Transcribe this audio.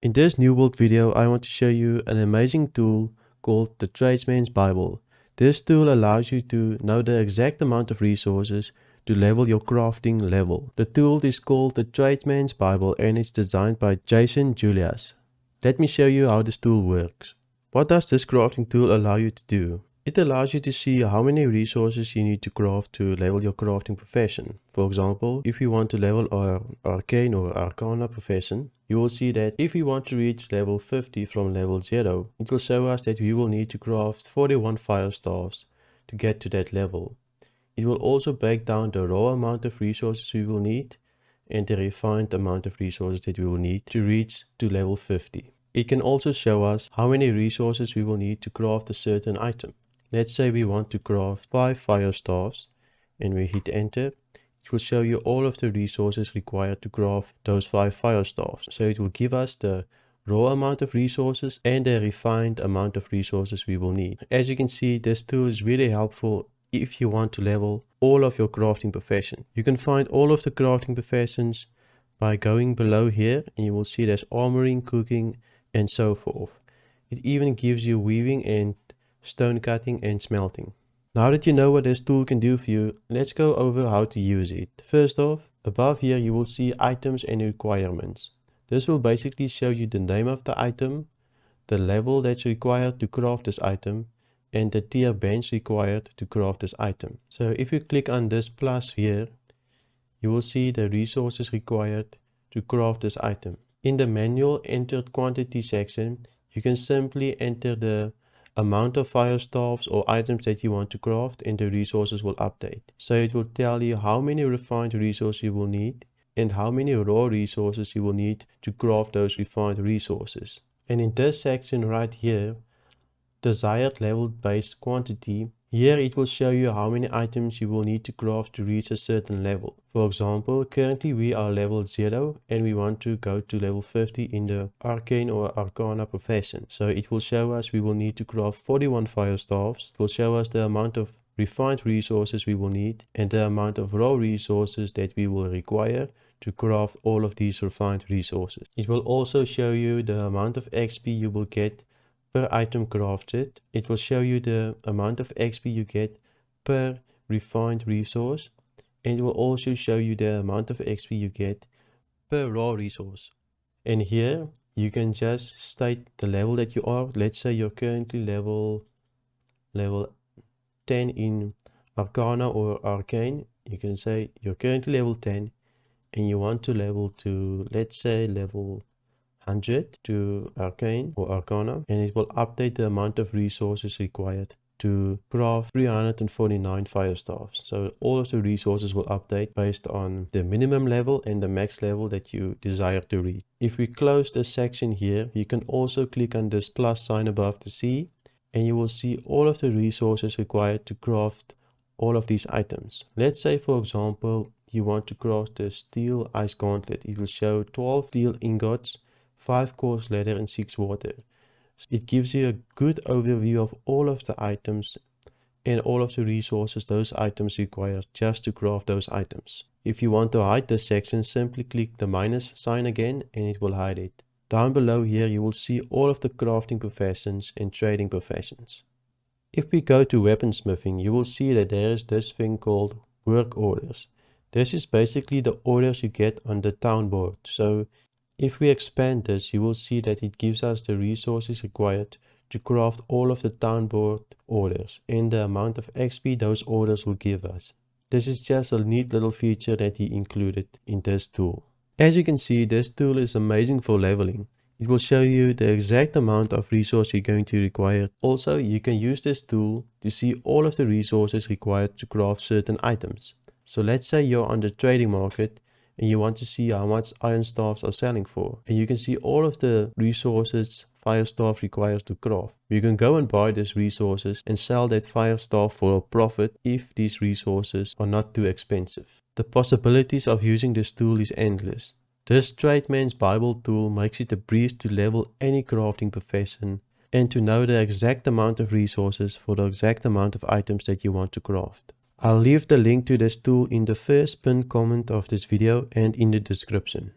In this new build video, I want to show you an amazing tool called the Tradesman's Bible. This tool allows you to know the exact amount of resources to level your crafting level. The tool is called the Tradesman's Bible and it's designed by Jason Julius. Let me show you how this tool works. What does this crafting tool allow you to do? It allows you to see how many resources you need to craft to level your crafting profession. For example, if you want to level our arcane or arcana profession, you will see that if we want to reach level 50 from level 0, it will show us that we will need to craft 41 fire staffs to get to that level. It will also break down the raw amount of resources we will need and the refined amount of resources that we will need to reach to level 50. It can also show us how many resources we will need to craft a certain item. Let's say we want to craft 5 fire staffs and we hit enter. It will show you all of the resources required to craft those 5 fire staffs. So it will give us the raw amount of resources and the refined amount of resources we will need. As you can see, this tool is really helpful if you want to level all of your crafting profession. You can find all of the crafting professions by going below here and you will see there's armoring, cooking and so forth. It even gives you weaving and stone cutting and smelting. Now that you know what this tool can do for you, let's go over how to use it. First off, above here you will see items and requirements. This will basically show you the name of the item, the level that's required to craft this item, and the tier bench required to craft this item. So if you click on this plus here, you will see the resources required to craft this item. In the manual entered quantity section, you can simply enter the amount of fire staffs or items that you want to craft and the resources will update. So it will tell you how many refined resources you will need and how many raw resources you will need to craft those refined resources. And in this section right here, desired level based quantity, here it will show you how many items you will need to craft to reach a certain level. For example, currently we are level 0 and we want to go to level 50 in the arcane or arcana profession. So it will show us we will need to craft 41 fire staffs. It will show us the amount of refined resources we will need and the amount of raw resources that we will require to craft all of these refined resources. It will also show you the amount of XP you will get per item crafted. It will show you the amount of XP you get per refined resource, and it will also show you the amount of XP you get per raw resource. And here you can just state the level that you are. Let's say you're currently level 10 in Arcana or Arcane. You can say you're currently level 10 and you want to level to, let's say, level 100 to Arcane or Arcana, and it will update the amount of resources required to craft 349 fire staffs. So all of the resources will update based on the minimum level and the max level that you desire to reach. If we close this section here, you can also click on this plus sign above the C and you will see all of the resources required to craft all of these items. Let's say, for example, you want to craft the steel ice gauntlet. It will show 12 steel ingots, 5 coarse leather and 6 water. It gives you a good overview of all of the items and all of the resources those items require just to craft those items. If you want to hide this section, simply click the minus sign again and it will hide it. Down below here you will see all of the crafting professions and trading professions. If we go to weaponsmithing, you will see that there is this thing called work orders. This is basically the orders you get on the town board. So if we expand this, you will see that it gives us the resources required to craft all of the town board orders and the amount of XP those orders will give us. This is just a neat little feature that he included in this tool. As you can see, this tool is amazing for leveling. It will show you the exact amount of resource you're going to require. Also, you can use this tool to see all of the resources required to craft certain items. So let's say you're on the trading market and you want to see how much iron staffs are selling for. And you can see all of the resources fire staff requires to craft. You can go and buy these resources and sell that fire staff for a profit if these resources are not too expensive. The possibilities of using this tool is endless. This Tradesman's Bible tool makes it a breeze to level any crafting profession and to know the exact amount of resources for the exact amount of items that you want to craft. I'll leave the link to this tool in the first pinned comment of this video and in the description.